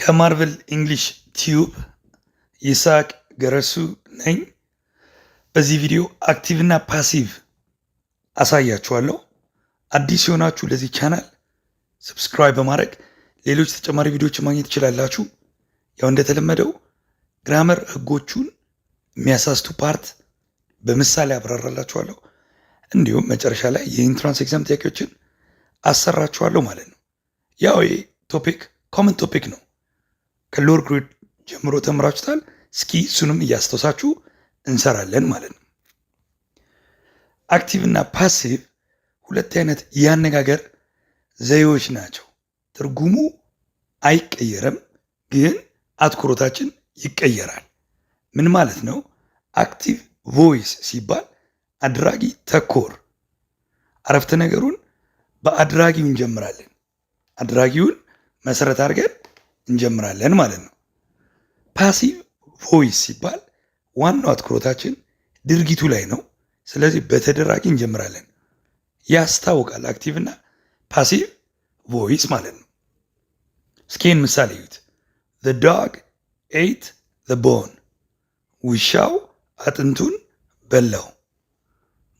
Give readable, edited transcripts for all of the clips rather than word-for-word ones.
ከማርቨል እንግሊሽ ቲዩብ ይስሐቅ ገረሱ ነኝ። በዚህ ቪዲዮ አክቲቭ እና ፓሲቭ አሳያችኋለሁ። አዲስ የሆናችሁ ለዚህ ቻናል ሰብስክራይብ በማድረግ ሌሎች ተጨማሪ ቪዲዮዎችን ማግኘት ትችላላችሁ። ያው እንደተለመደው ግራመር ህጎቹን የሚያሳስቱ ፓርት በምሳሌ አብራራላችኋለሁ። እንዲሁም መጨረሻ ላይ የኢንትራንስ ኤግዛም ጥያቄዎችን አሰራችኋለሁ ማለት ነው። ያው ይሄ ቶፒክ ኮመን ቶፒክ ነው። ከሎወር ግሬድ ጀምሮ ተምራችሁታል። እስኪ እሱንም እያስታውሳችሁ እንሰራለን ማለት ነው። አክቲቭ እና ፓሲቭ ሁለት አይነት የአነጋገር ዘዬዎች ናቸው። ትርጉሙ አይቀየርም፣ ግን አትኩሮታችን ይቀየራል። ምን ማለት ነው? አክቲቭ ቮይስ ሲባል አድራጊ ተኮር፣ አረፍተ ነገሩን በአድራጊው እንጀምራለን። አድራጊውን መሰረት አድርገን እንጀምራለን ማለት ነው። ፓሲቭ ቮይስ ሲባል ዋናው አትኩሮታችን ድርጊቱ ላይ ነው። ስለዚህ በተደራጊ እንጀምራለን። ያስታውቃል። አክቲቭ እና ፓሲቭ ቮይስ ማለት ነው። እስኪን ምሳሌ እዩት። The dog ate the bone. ውሻው አጥንቱን በላው።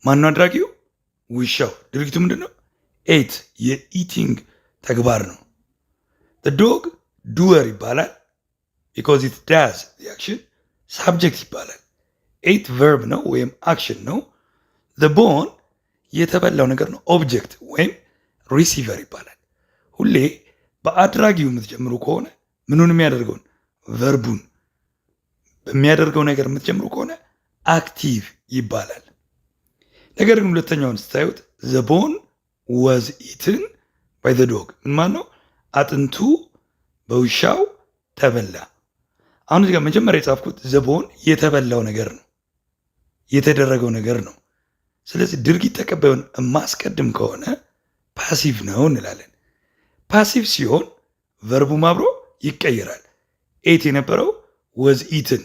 ማነው አድራጊው? ውሻው። ድርጊቱ ምንድን ነው? ኤት የኢቲንግ ተግባር ነው። The dog doer ይባላል because it does the action። ሳብጀክት ይባላል። ኤት ቨርብ ነው ወይም አክሽን ነው። The bone የተበላው ነገር ነው። ኦብጀክት ወይም ሪሲቨር ይባላል። ሁሌ በአድራጊው የምትጀምሩ ከሆነ ምኑን የሚያደርገውን ቨርቡን በሚያደርገው ነገር የምትጀምሩ ከሆነ አክቲቭ ይባላል። ነገር ግን ሁለተኛውን ስታዩት the bone was eaten by the dog ምን ማለት ነው? አጥንቱ በውሻው ተበላ። አሁን እዚህ ጋር መጀመሪያ የጻፍኩት the bone የተበላው ነገር ነው፣ የተደረገው ነገር ነው። ስለዚህ ድርጊት ተቀባዩን የማስቀድም ከሆነ ፓሲቭ ነው እንላለን። ፓሲቭ ሲሆን ቨርቡም አብሮ ይቀየራል። ኤት የነበረው ወዝ ኢትን፣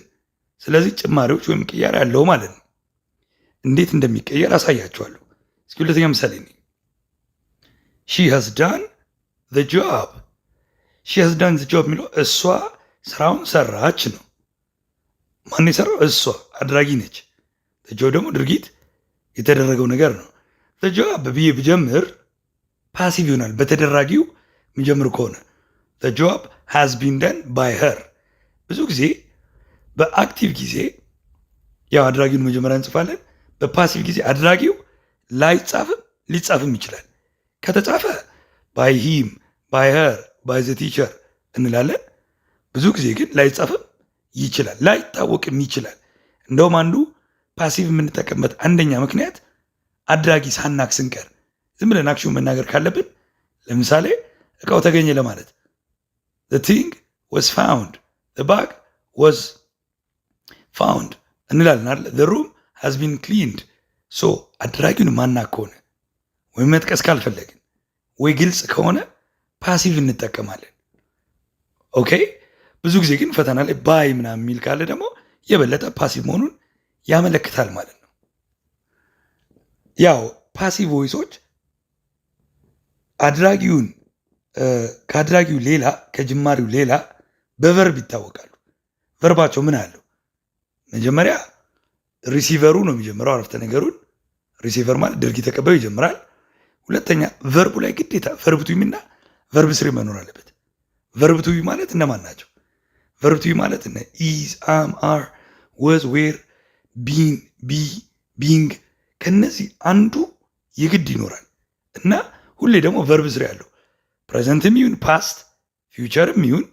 ስለዚህ ጭማሪዎች ወይም ቅያሬ ያለው ማለት ነው። እንዴት እንደሚቀየር አሳያችኋለሁ። እስኪ ሁለተኛ ምሳሌ ነኝ። ሺ ሃዝ ዳን ዘ ጆብ። ሺ ሃዝ ዳን ዘ ጆብ የሚለው እሷ ስራውን ሰራች ነው። ማን የሰራው? እሷ አድራጊ ነች። ጆብ ደግሞ ድርጊት የተደረገው ነገር ነው። ጆብ ብዬ ብጀምር ፓሲቭ ይሆናል። በተደራጊው የሚጀምር ከሆነ ጆብ ሃዝ ቢን ደን ባይ ሄር። ብዙ ጊዜ በአክቲቭ ጊዜ ያው አድራጊውን መጀመሪያ እንጽፋለን። በፓሲቭ ጊዜ አድራጊው ላይጻፍም ሊጻፍም ይችላል። ከተጻፈ ባይ ሂም፣ ባይ ሄር፣ ባይ ዘ ቲቸር እንላለን። ብዙ ጊዜ ግን ላይጻፍም ይችላል፣ ላይታወቅም ይችላል። እንደውም አንዱ ፓሲቭ የምንጠቀምበት አንደኛ ምክንያት አድራጊ ሳናክ ስንቀር ዝም ብለን አክሽን መናገር ካለብን፣ ለምሳሌ እቃው ተገኘ ለማለት the thing was found፣ the bag was found እንላለን አይደል? the room has been cleaned። ሶ አድራጊውን ማናክ ከሆነ ወይም መጥቀስ ካልፈለግን ወይ ግልጽ ከሆነ ፓሲቭ እንጠቀማለን። ኦኬ። ብዙ ጊዜ ግን ፈተና ላይ ባይ ምናምን የሚል ካለ ደግሞ የበለጠ ፓሲቭ መሆኑን ያመለክታል ማለት ነው። ያው ፓሲቭ ቮይሶች አድራጊውን ከአድራጊው ሌላ ከጅማሪው ሌላ በቨርብ ይታወቃሉ። ቨርባቸው ምን አለው? መጀመሪያ ሪሲቨሩ ነው የሚጀምረው አረፍተ ነገሩን። ሪሲቨር ማለት ድርጊት ተቀባዩ ይጀምራል። ሁለተኛ ቨርቡ ላይ ግዴታ ቨርብ ቱ ቢ እና ቨርብ ስሪ መኖር አለበት። ቨርብ ቱ ቢ ማለት እነማን ናቸው? ቨርብ ቱ ቢ ማለት እነ ኢዝ፣ አም፣ አር፣ ወዝ፣ ዌር፣ ቢን፣ ቢ፣ ቢንግ ከነዚህ አንዱ የግድ ይኖራል እና ሁሌ ደግሞ ቨርብ ስሪ ያለው ፕሬዘንትም ይሁን ፓስት ፊውቸርም ይሁን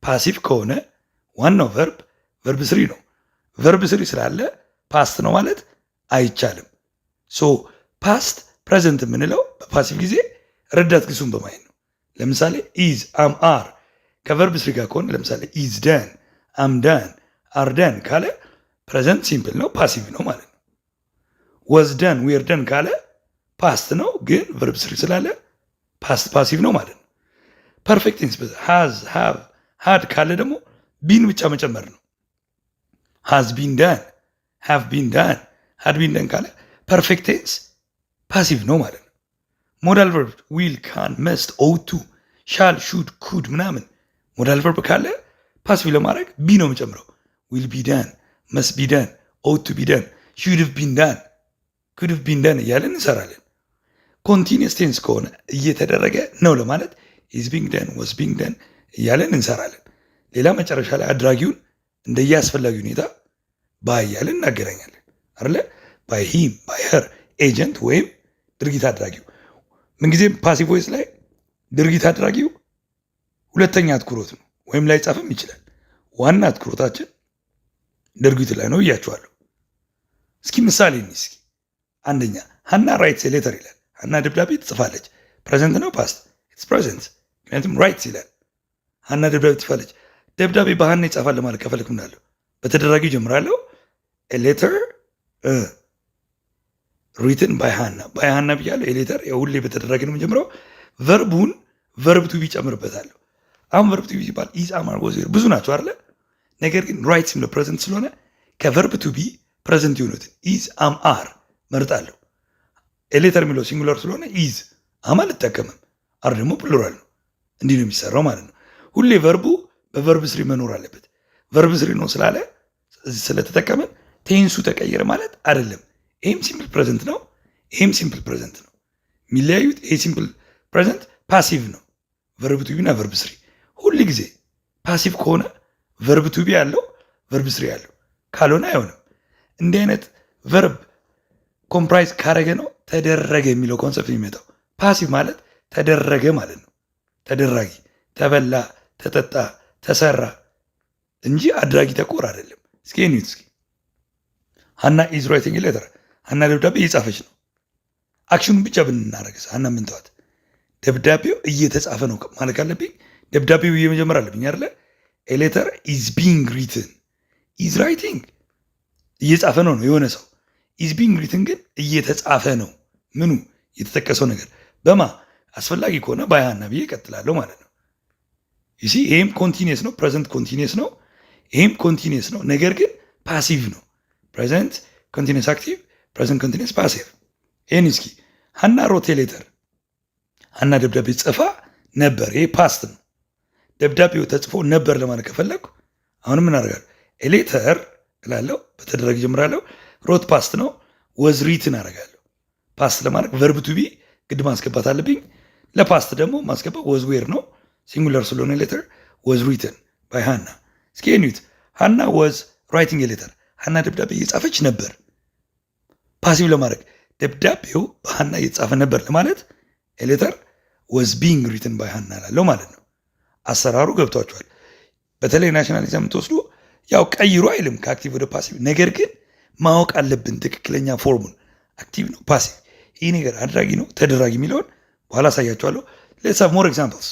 ፓሲቭ ከሆነ ዋናው ቨርብ ስሪ ነው። ቨርብ ስሪ ስላለ ፓስት ነው ማለት አይቻልም። ሶ ፓስት ፕሬዘንት የምንለው በፓሲቭ ጊዜ ረዳት ግሱን በማየት ነው። ለምሳሌ ኢዝ፣ አም፣ አር ከቨርብ ስሪ ጋር ከሆነ ለምሳሌ ኢዝ ደን፣ አም ደን፣ አር ደን ካለ ፕሬዘንት ሲምፕል ነው፣ ፓሲቭ ነው ማለት ነው። ወዝ ደን፣ ዌር ደን ካለ ፓስት ነው፣ ግን ቨርብ ስሪ ስላለ ፓስት ፓሲቭ ነው ማለት ነው። ፐርፌክት ቴንስ ሃዝ፣ ሃቭ፣ ሃድ ካለ ደግሞ ቢን ብቻ መጨመር ነው። ሃዝ ቢን ዳን፣ ሃቭ ቢን ዳን፣ ሃድ ቢን ዳን ካለ ፐርፌክት ቴንስ ፓሲቭ ነው ማለት ነው። ሞዳል ቨርብ ዊል፣ ካን፣ መስት፣ ኦውት ቱ፣ ሻል፣ ሹድ፣ ኩድ ምናምን ሞዳል ቨርብ ካለ ፓሲቭ ለማድረግ ቢ ነው የምጨምረው። ዊል ቢ ዳን፣ መስ ቢ ዳን፣ ኦት ቱ ቢ ዳን፣ ሹድ ሃቭ ቢን ዳን፣ ኩድ ሃቭ ቢን ዳን እያለን እንሰራለን። ኮንቲኒየስ ቴንስ ከሆነ እየተደረገ ነው ለማለት ኢዝ ቢንግ ዳን፣ ወስ ቢንግ ዳን እያለን እንሰራለን። ሌላ መጨረሻ ላይ አድራጊውን እንደየ አስፈላጊ ሁኔታ ባይ እያለን እናገናኛለን አይደለ? ባይ ሂም፣ ባይ ሄር፣ ኤጀንት ወይም ድርጊት አድራጊው። ምንጊዜም ፓሲቭ ቮይስ ላይ ድርጊት አድራጊው ሁለተኛ አትኩሮት ነው ወይም ላይጻፍም ይችላል። ዋና አትኩሮታችን ድርጊቱ ላይ ነው እያችኋለሁ። እስኪ ምሳሌ እስኪ አንደኛ ሀና ራይትስ ሌተር ይላል። ሀና ደብዳቤ ትጽፋለች። ፕሬዘንት ነው ፓስት? ኢትስ ፕሬዘንት፣ ምክንያቱም ራይትስ ይላል። ሀና ደብዳቤ ትጽፋለች። ደብዳቤ በሀና ይጻፋል ለማለት ከፈለክ ምናለሁ በተደራጊ ጀምራለሁ። ሌተር ሪትን ባይ ሃና ብያለሁ። ኤሌተር ሁሌ በተደራጊ ነው የምጀምረው። ቨርቡን ቨርብ ቱ ቢ ጨምርበታለሁ። አሁን ቨርብ ቱ ቢ ሲባል ኢዝ፣ አም፣ አር፣ ወዝ ብዙ ናቸው አይደለ? ነገር ግን ራይት ሲም ፕሬዘንት ስለሆነ ከቨርብ ቱ ቢ ፕሬዘንት የሆኑትን ኢዝ፣ አም፣ አር መርጣለሁ። ኤሌተር የሚለው ሲንጉላር ስለሆነ ኢዝ፣ አም አልጠቀምም። አር ደግሞ ፕሉራል ነው። እንዲህ ነው የሚሰራው ማለት ነው። ሁሌ ቨርቡ በቨርብ ስሪ መኖር አለበት። ቨርብ ስሪ ነው ስላለ ስለተጠቀመን ቴንሱ ተቀየረ ማለት አይደለም። ይህም ሲምፕል ፕሬዘንት ነው፣ ይህም ሲምፕል ፕሬዘንት ነው። የሚለያዩት ይሄ ሲምፕል ፕሬዘንት ፓሲቭ ነው። ቨርብ ቱቢ እና ቨርብ ስሪ ሁል ጊዜ ፓሲቭ ከሆነ ቨርብ ቱቢ ያለው ቨርብ ስሪ ያለው፣ ካልሆነ አይሆንም። እንዲህ አይነት ቨርብ ኮምፕራይዝ ካረገ ነው ተደረገ የሚለው ኮንሰፕት የሚመጣው። ፓሲቭ ማለት ተደረገ ማለት ነው። ተደራጊ፣ ተበላ፣ ተጠጣ፣ ተሰራ እንጂ አድራጊ ተቆር አይደለም። እስኪ ኒውት እስኪ ሀና ኢዝ ራይቲንግ ሌተር፣ ሀና ደብዳቤ እየጻፈች ነው። አክሽኑን ብቻ ብንናረግስ ሀና ምንተዋት? ደብዳቤው እየተጻፈ ነው ማለት ካለብኝ ደብዳቤው እየመጀመር አለብኝ አይደለ? ሌተር ኢዝ ቢንግ ሪትን፣ ኢዝ ራይቲንግ እየጻፈ ነው የሆነ ሰው። ኢዝ ቢንግ ሪትን ግን እየተጻፈ ነው። ምኑ የተጠቀሰው ነገር በማ አስፈላጊ ከሆነ ባይ ሀና ብዬ እቀጥላለሁ ማለት ነው። ይሲ ይሄም ኮንቲኒየስ ነው፣ ፕሬዘንት ኮንቲኒየስ ነው። ይሄም ኮንቲኒየስ ነው፣ ነገር ግን ፓሲቭ ነው። ፕሬዘንት ኮንቲኒየስ አክቲቭ፣ ፕሬዘንት ኮንቲኒየስ ፓሲቭ። ይህን እስኪ ሀና ሮቴ ሌተር፣ ሀና ደብዳቤ ጽፋ ነበር። ይሄ ፓስት ነው። ደብዳቤው ተጽፎ ነበር ለማለት ከፈለግኩ አሁንም ምን አደርጋለሁ? ሌተር እላለሁ፣ በተደረገ ጀምራለሁ። ሮት ፓስት ነው። ወዝ ሪትን አደርጋለሁ። ፓስት ለማድረግ ቨርብ ቱ ቢ ግድ ማስገባት አለብኝ። ለፓስት ደግሞ ማስገባት ወዝ ዌር ነው፣ ሲንጉለር ስለሆነ ሌተር ወዝ ሪትን ባይ ሃና። እስኪ ኒውት ሃና ወዝ ራይቲንግ ሌተር፣ ሃና ደብዳቤ እየጻፈች ነበር። ፓሲቭ ለማድረግ ደብዳቤው በሃና እየተጻፈ ነበር ለማለት ሌተር ወዝ ቢንግ ሪትን ባይ ሃና ላለው ማለት ነው። አሰራሩ ገብቷቸዋል። በተለይ ናሽናሊዝም የምትወስዱ ያው ቀይሩ አይልም ከአክቲቭ ወደ ፓሲቭ። ነገር ግን ማወቅ አለብን ትክክለኛ ፎርሙን። አክቲቭ ነው ፓሲቭ፣ ይህ ነገር አድራጊ ነው ተደራጊ የሚለውን በኋላ አሳያቸዋለሁ። ሌትስ ሃቭ ሞር ኤግዛምፕልስ።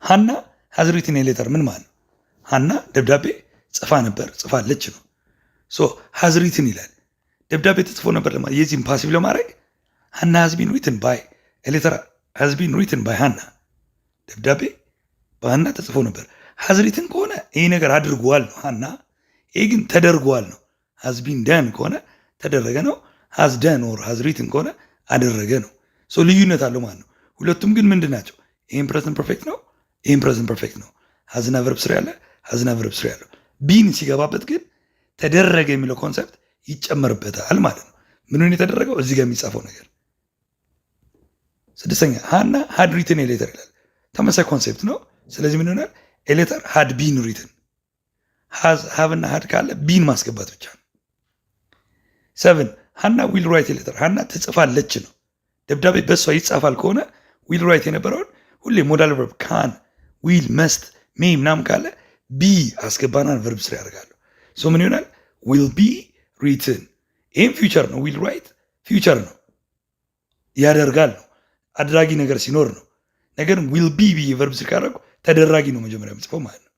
ሃና ሃዝ ሪትን ሌተር ምን ማለት ነው? ሃና ደብዳቤ ጽፋ ነበር፣ ጽፋለች ነው። ሶ ሃዝ ሪትን ይላል። ደብዳቤ ተጽፎ ነበር ለማለት የዚህም ፓሲቭ ለማድረግ ሃና ሃዝ ቢን ሪትን ባይ ሌተር ሃዝ ቢን ሪትን ባይ ሃና፣ ደብዳቤ በሃና ተጽፎ ነበር። ሃዝ ሪትን ከሆነ ይህ ነገር አድርጓል ነው ሃና። ይህ ግን ተደርጓል ነው። ሃዝ ቢን ደን ከሆነ ተደረገ ነው። ሃዝ ደን ኦር ሃዝ ሪትን ከሆነ አደረገ ነው። ሶ ልዩነት አለው ማለት ነው። ሁለቱም ግን ምንድን ናቸው? ይህም ፕሬዘንት ፐርፌክት ነው፣ ይህም ፕሬዘንት ፐርፌክት ነው። ሃዝና ቨርብ ስሪ ያለ፣ ሃዝና ቨርብ ስሪ ያለው። ቢን ሲገባበት ግን ተደረገ የሚለው ኮንሰፕት ይጨመርበታል ማለት ነው። ምንን የተደረገው እዚህ ጋር የሚጻፈው ነገር። ስድስተኛ ሃና ሃድ ሪትን ሌተር ይላል። ተመሳሳይ ኮንሴፕት ነው። ስለዚህ ምን ይሆናል? ሌተር ሃድ ቢን ሪትን። ሃብና ሃድ ካለ ቢን ማስገባት ብቻ ነው። ሰቨን ሃና ዊል ራይት ሌተር፣ ሃና ትጽፋለች ነው። ደብዳቤ በሷ ይጻፋል ከሆነ ዊል ራይት የነበረውን ሁሌ ሞዳል ቨርብ ካን፣ ዊል፣ መስት፣ ሜይ ምናምን ካለ ቢ አስገባናን ቨርብ ስሪ ያደርጋለሁ። ሶ ምን ይሆናል? ዊል ቢ ሪትን። ይህም ፊውቸር ነው። ዊል ራይት ፊውቸር ነው፣ ያደርጋል ነው፣ አድራጊ ነገር ሲኖር ነው። ነገር ዊል ቢ ብዬ ቨርብ ስሪ ካደረጉ ተደራጊ ነው መጀመሪያ የምጽፈው ማለት ነው።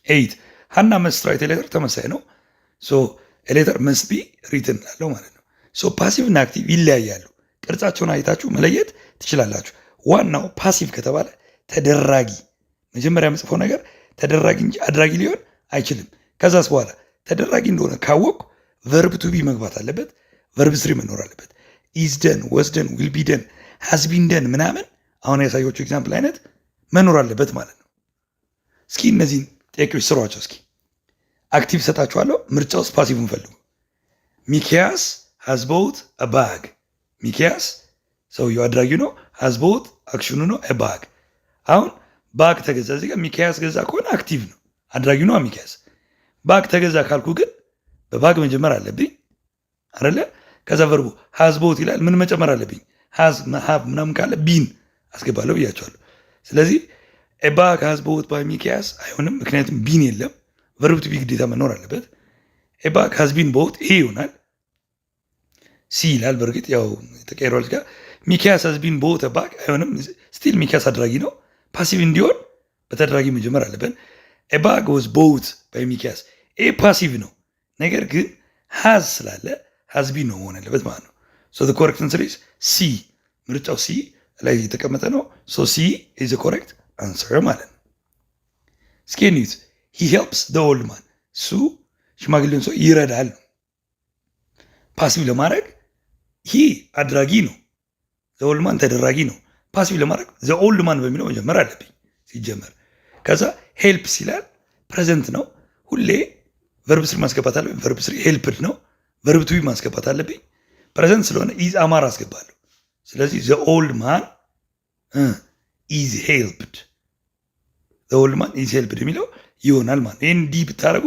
ኤይት ሃና መስት ራይት ሌተር ተመሳይ ነው። ሶ ሌተር መስት ቢ ሪትን ላለው ማለት ነው። ሶ ፓሲቭ እና አክቲቭ ይለያያሉ። ቅርጻቸውን አይታችሁ መለየት ትችላላችሁ። ዋናው ፓሲቭ ከተባለ ተደራጊ፣ መጀመሪያ የምጽፈው ነገር ተደራጊ እንጂ አድራጊ ሊሆን አይችልም። ከዛስ በኋላ ተደራጊ እንደሆነ ካወቅኩ ቨርብ ቱ ቢ መግባት አለበት፣ ቨርብ ስሪ መኖር አለበት። ኢዝ ደን፣ ወዝ ደን፣ ዊል ቢ ደን፣ ሃዝ ቢን ደን ምናምን አሁን ያሳዮቹ ኤግዛምፕል አይነት መኖር አለበት ማለት ነው። እስኪ እነዚህን ጥያቄዎች ስሯቸው። እስኪ አክቲቭ ሰጣችኋለሁ። ምርጫ ውስጥ ፓሲቭን ፈልጉ። ሚኪያስ ሃዝ ቦት አ ባግ። ሚኪያስ ሰውየው አድራጊው ነው። ሃዝ ቦት አክሽኑ ነው። አ ባግ አሁን ባግ ተገዛ። እዚህ ጋር ሚኪያስ ገዛ ከሆነ አክቲቭ ነው፣ አድራጊው ነው ሚኪያስ። ባግ ተገዛ ካልኩ ግን በባግ መጀመር አለብኝ አይደለ? ከዛ ቨርቡ ሃዝ ቦት ይላል። ምን መጨመር አለብኝ? ሃዝ ሃብ ምናምን ካለ ቢን አስገባለሁ ብያቸዋለሁ። ስለዚህ ኤባግ ሃዝ ቦት ባይ ሚኪያስ አይሆንም፣ ምክንያቱም ቢን የለም። ቨርብ ቱ ቢ ግዴታ መኖር አለበት። ኤባግ ሃዝ ቢን ቦት ይሄ ይሆናል። ሲ ይላል። በእርግጥ ያው ተቀይሯል ጋር ሚኪያስ ሃዝ ቢን ቦት ባግ አይሆንም። ስቲል ሚኪያስ አድራጊ ነው። ፓሲቭ እንዲሆን በተደራጊ መጀመር አለብን። ኤባግ ወዝ ቦት ባይ ሚኪያስ ይሄ ፓሲቭ ነው። ነገር ግን ሃዝ ስላለ ሃዝ ቢን ነው መሆን ያለበት ማለት ነው። ሶ ዘ ኮሬክት አንሰር ኢዝ ሲ። ምርጫው ሲ ላይ የተቀመጠ ነው። ሶ ሲ ኢዝ ዘ ኮሬክት አንሰር ማለት ነው። እስኪ እንዩት። ሂ ሄልፕስ ዘ ኦልድ ማን፣ እሱ ሽማግሌውን ሰው ይረዳል ነው። ፓሲቭ ለማድረግ ሂ አድራጊ ነው፣ ዘ ኦልድ ማን ተደራጊ ነው። ፓሲቭ ለማድረግ ዘ ኦልድ ማን በሚለው መጀመር አለብኝ ሲጀመር። ከዛ ሄልፕስ ይላል፣ ፕሬዘንት ነው። ሁሌ ቨርብ ስሪ ማስገባት አለብኝ። ቨርብ ስሪ ሄልፕድ ነው። ቨርብ ቱ ቢ ማስገባት አለብኝ። ፕሬዘንት ስለሆነ ኢዝ አማር አስገባለሁ። ስለዚህ ዘ ኦልድ ማን ኢዝ ሄልፕድ፣ ዘ ኦልድ ማን ኢዝ ሄልፕድ የሚለው ይሆናል ማለት። ይህን ዲ ብታደርጉ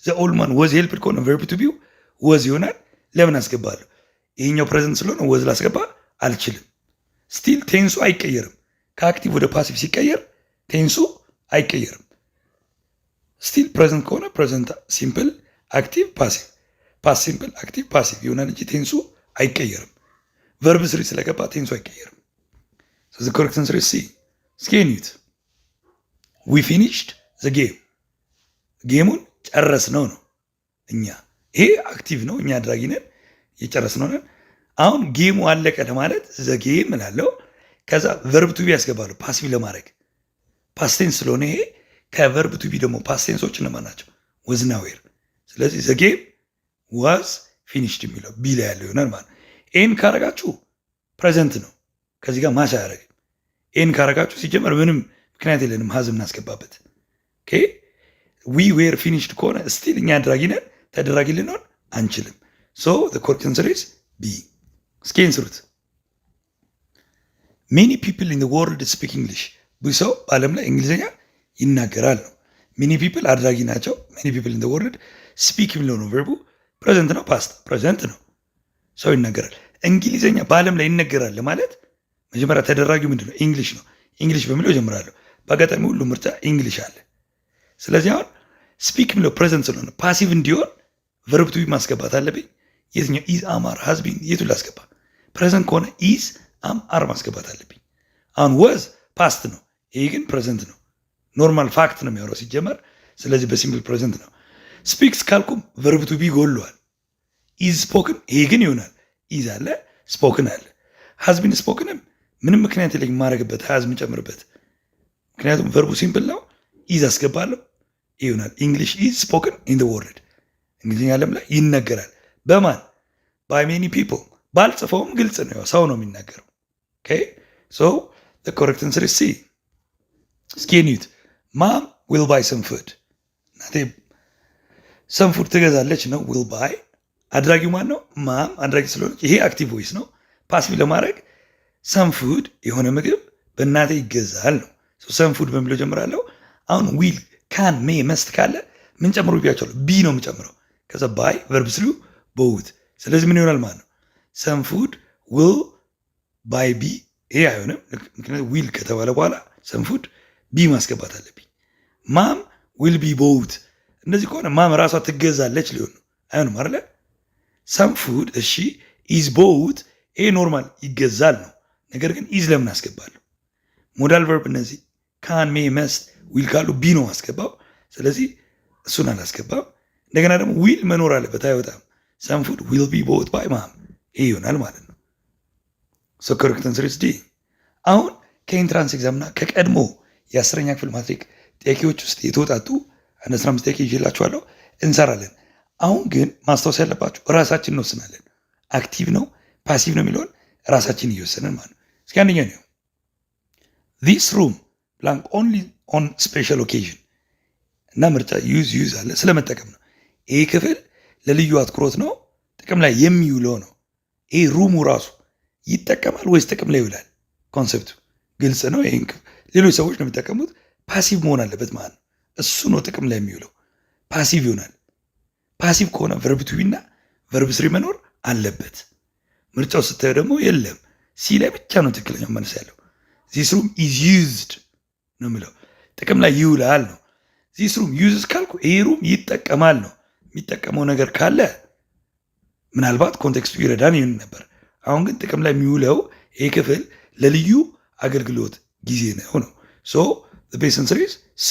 ዘ ኦልድ ማን ወዝ ሄልፕድ ከሆነ ቨርብ ቱ ቢው ወዝ ይሆናል። ለምን አስገባለሁ? ይሄኛው ፕሬዘንት ስለሆነ ወዝ ላስገባ አልችልም። ስቲል ቴንሱ አይቀየርም። ከአክቲቭ ወደ ፓሲቭ ሲቀየር ቴንሱ አይቀየርም። ስቲል ፕሬዘንት ከሆነ ፕሬዘንት ሲምፕል አክቲቭ ፓሲቭ፣ ፓስ ሲምፕል አክቲቭ ፓሲቭ ይሆናል እንጂ ቴንሱ አይቀየርም። ቨርብ ስሪ ስለገባ ቴንሱ አይቀየርም። ስለዚህ ኮሬክት አንሰር ሲ። እስኪ እንዩት። ዊ ፊኒሽድ ዘ ጌም፣ ጌሙን ጨረስነው ነው እኛ። ይሄ አክቲቭ ነው፣ እኛ አድራጊ ነን፣ የጨረስነው ነን። አሁን ጌሙ አለቀ ለማለት ዘ ጌም እላለሁ። ከዛ ቨርብ ቱ ቢ ያስገባለሁ ፓሲቭ ለማድረግ ፓስቴንስ ስለሆነ ይሄ ከቨርብ ቱ ቢ ደግሞ ፓስቴንሶች እነማን ናቸው? ወዝና ዌር። ስለዚህ ዘ ጌም ዋዝ ፊኒሽድ የሚለው ቢ ላይ ያለው ይሆናል ማለት ነው። ኤን ካረጋችሁ ፕሬዘንት ነው፣ ከዚህ ጋር ማች አያደርግም። ኤን ካረጋችሁ ሲጀመር ምንም ምክንያት የለንም ሀዝ እናስገባበት። ዊ ዌር ፊኒሽድ ከሆነ ስቲል እኛ አድራጊ ነን፣ ተደራጊ ልንሆን አንችልም። ሶ ዘ ኮሬክት አንሰር ኢዝ ቢ። እስኪ እንስሩት። ሜኒ ፒፕል ኢን ዘ ወርልድ ስፒክ እንግሊሽ፣ ብዙ ሰው በዓለም ላይ እንግሊዝኛ ይናገራል ነው። ሜኒ ፒፕል አድራጊ ናቸው። ሜኒ ፒፕል ኢን ዘ ወርልድ ስፒክ የሚለው ነው ቨርቡ፣ ፕሬዘንት ነው፣ ፓስት ፕሬዘንት ነው። ሰው ይናገራል። እንግሊዝኛ በዓለም ላይ ይነገራል ለማለት መጀመሪያ ተደራጊው ምንድን ነው? ኢንግሊሽ ነው። ኢንግሊሽ በሚለው ጀምራለሁ። በአጋጣሚ ሁሉ ምርጫ ኢንግሊሽ አለ። ስለዚህ አሁን ስፒክ የሚለው ፕሬዘንት ስለሆነ ፓሲቭ እንዲሆን ቨርብ ቱ ቢ ማስገባት አለብኝ። የትኛው? ኢዝ አማር ሃዝቢን የቱን ላስገባ? ፕሬዘንት ከሆነ ኢዝ አም አር ማስገባት አለብኝ። አሁን ወዝ ፓስት ነው፣ ይሄ ግን ፕሬዘንት ነው። ኖርማል ፋክት ነው የሚያወራው ሲጀመር። ስለዚህ በሲምፕል ፕሬዘንት ነው። ስፒክስ ካልኩም ቨርብ ቱ ቢ ጎሏል። ኢዝ ስፖክን፣ ይሄ ግን ይሆናል። ኢዝ አለ ስፖክን አለ። ሃዝቢን ስፖክንም ምንም ምክንያት የለኝ የማደርግበት ሃዝ የምጨምርበት፣ ምክንያቱም ቨርቡ ሲምፕል ነው። ኢዝ አስገባለሁ ይሆናል። ኢንግሊሽ ኢዝ ስፖክን ኢን ዘ ወርልድ፣ እንግሊዝኛ ዓለም ላይ ይነገራል። በማን? ባይ ሜኒ ፒፕል። ባልጽፈውም ግልጽ ነው፣ ሰው ነው የሚናገረው። ሶ ዘ ኮሬክት አንሰር ኢዝ ሲ። እስኪ እንዩት። ማም ዊል ባይ ሰም ፉድ፣ እናቴ ሰም ፉድ ትገዛለች ነው። ዊል ባይ አድራጊው ማን ነው? ማም አድራጊ ስለሆነች ይሄ አክቲቭ ቮይስ ነው። ፓሲቭ ለማድረግ ሰም ፉድ የሆነ ምግብ በእናቴ ይገዛል ነው። ሰም ፉድ በሚለው ጀምራለሁ። አሁን ዊል ካን ሜ መስት ካለ ምን ጨምሩ ብያቸዋለሁ? ቢ ነው የምጨምረው። ከዛ ባይ ቨርብ ስሉ በውት። ስለዚህ ምን ይሆናል ማለት ነው? ሰም ፉድ ዊል ባይ ቢ። ይሄ አይሆንም፣ ምክንያቱም ዊል ከተባለ በኋላ ሰም ፉድ ቢ ማስገባት አለብኝ። ማም ዊል ቢ ቦውት። እንደዚህ ከሆነ ማም ራሷ ትገዛለች ሊሆን ነው። አይሆንም አይደለ? ሰም ፉድ እሺ፣ ኢዝ ቦውት። ይሄ ኖርማል ይገዛል ነው። ነገር ግን ኢዝ ለምን አስገባለሁ? ሞዳል ቨርብ እነዚህ ካን ሜ መስት ዊል ካሉ ቢ ነው አስገባው። ስለዚህ እሱን አላስገባም። እንደገና ደግሞ ዊል መኖር አለበት፣ አይወጣም። ሰም ፉድ ዊል ቢ ቦውት ባይ ማም፣ ይሄ ይሆናል ማለት ነው። ሶ ኮሬክት አንሰር ኢዝ ዲ። አሁን ከኢንትራንስ ኤግዛምና ከቀድሞ የ10ኛ ክፍል ማትሪክ ጥያቄዎች ውስጥ የተወጣጡ 15 ጥያቄ ይዤላችኋለሁ፣ እንሰራለን። አሁን ግን ማስታወስ ያለባችሁ ራሳችን እንወስናለን። አክቲቭ ነው ፓሲቭ ነው የሚለውን ራሳችን እየወሰንን ማለት ነው። እስኪ አንደኛ ነው ዚስ ሩም ብላንክ ኦንሊ ኦን ስፔሻል ኦኬዥን እና ምርጫ ዩዝ አለ ስለመጠቀም ነው። ይሄ ክፍል ለልዩ አትኩሮት ነው ጥቅም ላይ የሚውለው ነው። ይሄ ሩሙ ራሱ ይጠቀማል ወይስ ጥቅም ላይ ይውላል? ኮንሰፕቱ ግልጽ ነው። ይሄን ሌሎች ሰዎች ነው የሚጠቀሙት። ፓሲቭ መሆን አለበት ማለት ነው። እሱ ነው ጥቅም ላይ የሚውለው። ፓሲቭ ይሆናል። ፓሲቭ ከሆነ ቨርብ ቱ ቢ እና ቨርብ ስሪ መኖር አለበት። ምርጫው ስታዩ ደግሞ የለም፣ ሲ ላይ ብቻ ነው ትክክለኛው መልስ ያለው። ዚስ ሩም ኢዝ ዩዝድ ነው የሚለው፣ ጥቅም ላይ ይውላል ነው። ዚስ ሩም ዩዝድ ካልኩ ይሄ ሩም ይጠቀማል ነው። የሚጠቀመው ነገር ካለ ምናልባት ኮንቴክስቱ ይረዳን ይሆን ነበር። አሁን ግን ጥቅም ላይ የሚውለው ይሄ ክፍል ለልዩ አገልግሎት ጊዜ ነው። ሶ ቤስ አንሰር ኢዝ ሲ።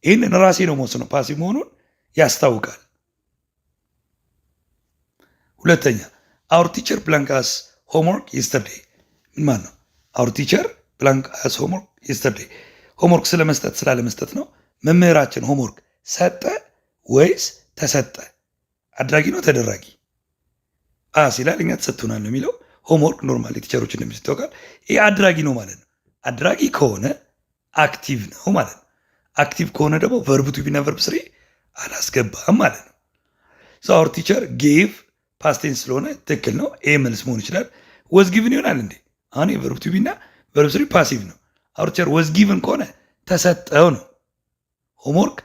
ይህንን ራሴ ነው መወስነው፣ ፓሲቭ መሆኑን ያስታውቃል። ሁለተኛ አውር ቲቸር ብላንክ አስ ሆምወርክ የስተርዴይ። ምን ማለት ነው? አውር ቲቸር ብላንክ አስ ሆምወርክ የስተርዴይ። ሆምወርክ ስለመስጠት ስላለመስጠት ነው። መምህራችን ሆምወርክ ሰጠ ወይስ ተሰጠ? አድራጊ ነው ተደራጊ? ሲላል እኛ ተሰጥቶናል ነው የሚለው። ሆምወርክ ኖርማሊ ቲቸሮች እንደሚሰጥ ይታወቃል። ይህ አድራጊ ነው ማለት ነው። አድራጊ ከሆነ አክቲቭ ነው ማለት ነው። አክቲቭ ከሆነ ደግሞ ቨርብ ቱ ቢ እና ቨርብ ስሪ አላስገባም ማለት ነው። አውር ቲቸር ጌቭ ፓስቴንስ ስለሆነ ትክክል ነው። ኤ መልስ መሆን ይችላል። ወዝ ጊቭን ይሆናል እንዴ? አሁን የቨርብ ቱ ቢ እና ቨርብ ስሪ ፓሲቭ ነው። አውር ቲቸር ወዝ ጊቭን ከሆነ ተሰጠው ነው። ሆምወርክ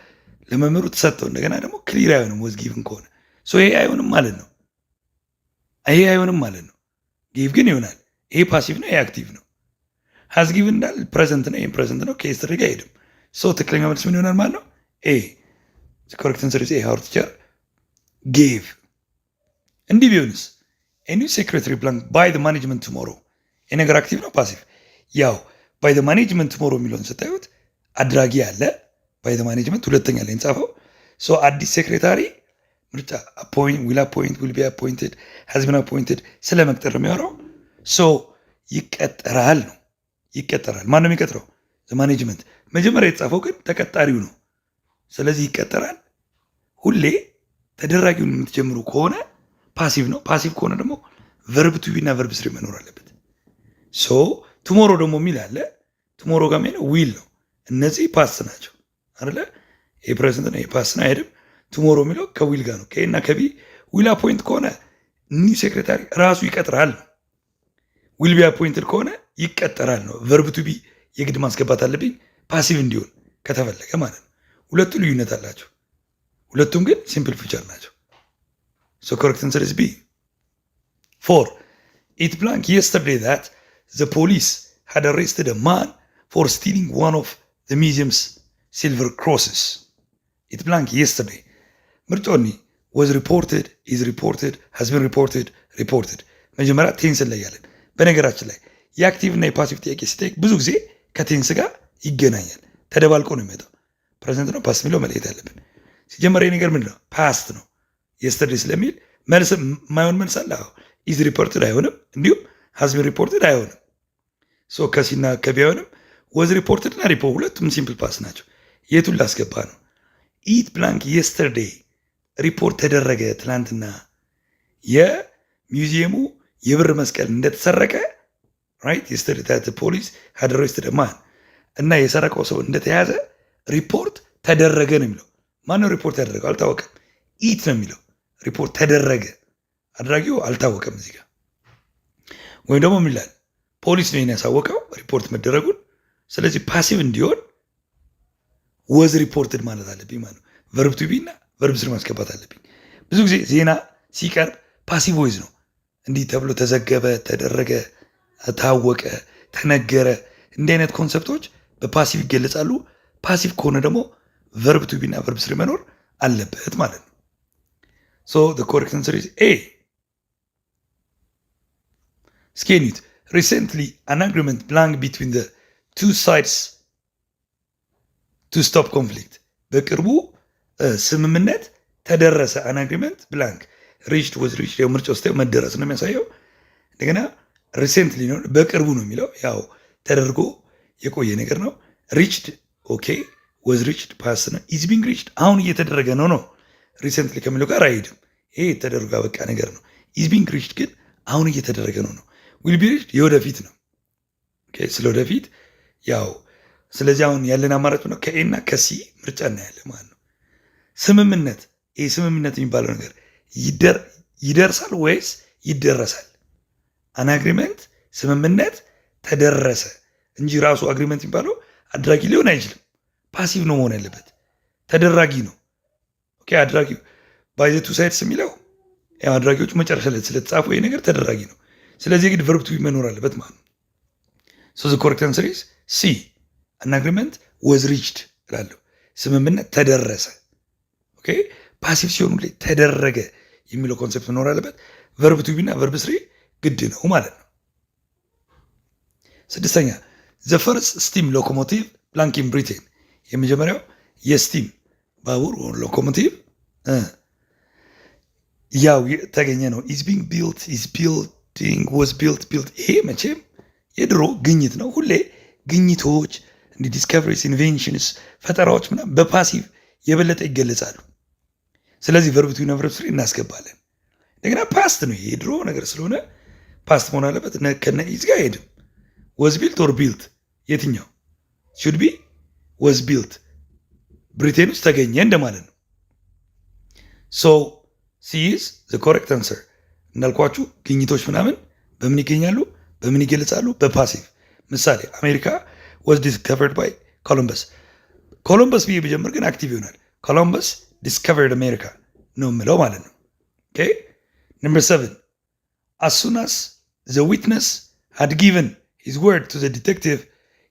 ለመምህሩ ተሰጠው። እንደገና ደግሞ ክሊር አይሆንም ወዝ ጊቭን ከሆነ ይሄ አይሆንም ማለት ነው። ይሄ አይሆንም ማለት ነው። ጊቭ ግን ይሆናል። ይሄ ፓሲቭ ነው፣ ይሄ አክቲቭ ነው። ሃዝ ጊቭን እንዳል ፕሬዘንት ነው፣ ይሄም ፕሬዘንት ነው። ከኤስ ጋር አይሄድም። ትክክለኛ መልስ ምን ይሆናል ማለት ነው? ኤ ኮሬክት አንሰር ኢዝ ኤ። አወር ቲቸር ጌቭ። እንዲህ ቢሆንስ? ኤ ኒው ሴክሬታሪ ብላንክ ባይ ዘ ማኔጅመንት ቱሞሮ። ይሄ ነገር አክቲቭ ነው ፓሲቭ? ያው ባይ ዘ ማኔጅመንት ቱሞሮ የሚለውን ስታዩት አድራጊ አለ። ባይ ዘ ማኔጅመንት ሁለተኛ ላይ እንጻፈው። አዲስ ሴክሬታሪ ምርጫ ዊል አፖይንት፣ ዊል ቢ አፖይንትድ፣ ሃዝ ቢን አፖይንትድ ስለ መቅጠር ነው የሚያወራው። ይቀጠራል ነው። ይቀጠራል። ማን ነው የሚቀጥረው? ማኔጅመንት። መጀመሪያ የተጻፈው ግን ተቀጣሪው ነው። ስለዚህ ይቀጠራል። ሁሌ ተደራጊውን የምትጀምሩ ከሆነ ፓሲቭ ነው። ፓሲቭ ከሆነ ደግሞ ቨርብ ቱ ቢ እና ቨርብ ስሪ መኖር አለበት። ቱሞሮ ደግሞ የሚል አለ። ቱሞሮ ጋር ነው ዊል ነው። እነዚህ ፓስት ናቸው አይደለ? ይሄ ፕሬዘንት ነው፣ ይሄ ፓስት ነው አይደለም? ቱሞሮ የሚለው ከዊል ጋር ነው። ከኤ እና ከቢ ዊል አፖይንት ከሆነ ኒው ሴክሬታሪ ራሱ ይቀጥራል ነው። ዊል ቢ አፖይንትድ ከሆነ ይቀጠራል ነው። ቨርብ ቱ ቢ የግድ ማስገባት አለብኝ ፓሲቭ እንዲሆን ከተፈለገ ማለት ነው። ሁለቱ ልዩነት አላቸው። ሁለቱም ግን ሲምፕል ፊቸር ናቸው። ኮሬክት አንሰር ኢዝ ቢ። 4 ኢት ብላንክ የስተርዴይ ዛት ዘ ፖሊስ had arrested a man for stealing one of the museum's silver crosses. It blank yesterday. ምርጫኒ was reported, is reported, has been reported, reported። መጀመሪያ ቴንስ ላይ ያለን። በነገራችን ላይ የአክቲቭ እና የፓሲቭ ጥያቄ ሲጠይቅ ብዙ ጊዜ ከቴንስ ጋር ይገናኛል። ተደባልቆ ነው የሚመጣው። ፕሬዘንት ነው ፓስት የሚለው መለየት ያለብን። ሲጀመር ነገር ምንድን ነው? ፓስት ነው። የስተርዴይ ስለሚል መልስ የማይሆን መልስ አለ። ኢዝ ሪፖርትድ አይሆንም፣ እንዲሁም ሃዝ ቢን ሪፖርትድ አይሆንም። ከሲና ከቢ አይሆንም። ወዝ ሪፖርትድ እና ሪፖርት ሁለቱም ሲምፕል ፓስት ናቸው። የቱን ላስገባ ነው? ኢት ብላንክ የስተርዴይ ሪፖርት ተደረገ ትላንትና የሚውዚየሙ የብር መስቀል እንደተሰረቀ ራይት። የስተርዴይ ፖሊስ ሃድ አሬስትድ ኤ ማን እና የሰረቀው ሰው እንደተያዘ ሪፖርት ተደረገ ነው የሚለው። ማነው ሪፖርት ያደረገው? አልታወቀም። ኢት ነው የሚለው። ሪፖርት ተደረገ፣ አድራጊው አልታወቀም እዚህ ጋር። ወይም ደግሞ ምን ይላል? ፖሊስ ነው ያሳወቀው ሪፖርት መደረጉን። ስለዚህ ፓሲቭ እንዲሆን ወዝ ሪፖርትድ ማለት አለብኝ ማለት ነው። ቨርብ ቱ ቢ እና ቨርብ ስሪ ማስገባት አለብኝ። ብዙ ጊዜ ዜና ሲቀርብ ፓሲቭ ቮይስ ነው። እንዲህ ተብሎ ተዘገበ፣ ተደረገ፣ ታወቀ፣ ተነገረ፣ እንዲህ አይነት ኮንሰፕቶች በፓሲቭ ይገለጻሉ። ፓሲቭ ከሆነ ደግሞ ቨርብ ቱ ቢ እና ቨርብ ስሪ መኖር አለበት ማለት ነው። the correct answer is A. Skenit. Recently, an agreement blank between the two sides to stop conflict. በቅርቡ ስምምነት ተደረሰ። an agreement blank reached was reached የምርጫ ውስጥ መደረስ ነው የሚያሳየው። እንደገና recently ነው በቅርቡ ነው የሚለው። ያው ተደርጎ የቆየ ነገር ነው። reached okay was reached past ነው። is being reached አሁን እየተደረገ ነው ነው። recently ከሚለው ጋር አይሄድም። ይሄ ተደርጎ በቃ ነገር ነው። is being reached ግን አሁን እየተደረገ ነው ነው። will be reached የወደፊት ነው። ኦኬ ስለ ወደፊት ያው ስለዚህ አሁን ያለን አማራጭ ነው ከኤ እና ከሲ ምርጫ እናያለን ማለት ነው። ስምምነት፣ ይህ ስምምነት የሚባለው ነገር ይደርሳል ወይስ ይደረሳል? አን አግሪመንት ስምምነት ተደረሰ እንጂ ራሱ አግሪመንት የሚባለው አድራጊ ሊሆን አይችልም። ፓሲቭ ነው መሆን ያለበት፣ ተደራጊ ነው። ኦኬ አድራጊ ባይ ዘ ቱ ሳይድስ የሚለው ያው አድራጊዎቹ መጨረሻ ላይ ስለተጻፉ ይሄ ነገር ተደራጊ ነው። ስለዚህ የግድ ቨርብ ቱ ቢ መኖር አለበት ማለት ነው። ሶ ዘ ኮሬክት አንሰር ኢዝ ሲ አን አግሪመንት ዋዝ ሪችድ እላለሁ። ስምምነት ተደረሰ። ኦኬ ፓሲቭ ሲሆኑ ላይ ተደረገ የሚለው ኮንሴፕት መኖር አለበት። ቨርብ ቱ ቢ እና ቨርብ ስሪ ግድ ነው ማለት ነው። ስድስተኛ ዘ ፈርስት ስቲም ሎኮሞቲቭ ብላንክ ኢን ብሪቴን፣ የመጀመሪያው የስቲም ባቡር ሎኮሞቲቭ ያው ተገኘ ነው። ኢዝ ቢንግ ቢልት፣ ኢዝ ቢልዲንግ፣ ዋዝ ቢልት፣ ቢልት። ይሄ መቼም የድሮ ግኝት ነው። ሁሌ ግኝቶች እንዲህ ዲስከቨሪስ፣ ኢንቬንሽንስ፣ ፈጠራዎች ምናምን በፓሲቭ የበለጠ ይገለጻሉ። ስለዚህ ቨርብ ቱ እና ቨርብ ስሪ እናስገባለን። እንደገና ፓስት ነው፣ ይሄ የድሮ ነገር ስለሆነ ፓስት መሆን አለበት። ከነ ኢዝ ጋር አይሄድም። ዋዝ ቢልት ኦር ቢልት የትኛው ሹድ ቢ ዋዝ ቢልት፣ ብሪቴን ውስጥ ተገኘ እንደማለት ነው። ሶ ሲ ኢዝ ዘ ኮሬክት አንሰር። እንዳልኳችሁ ግኝቶች ምናምን በምን ይገኛሉ? በምን ይገለጻሉ? በፓሲቭ። ምሳሌ አሜሪካ ዋዝ ዲስከቨርድ ባይ ኮሎምበስ። ኮሎምበስ ብዬ ብጀምር ግን አክቲቭ ይሆናል። ኮሎምበስ ዲስከቨርድ አሜሪካ ነው የምለው ማለት ነው። ኦኬ ነምበር 7 as soon as the witness had given his word to the detective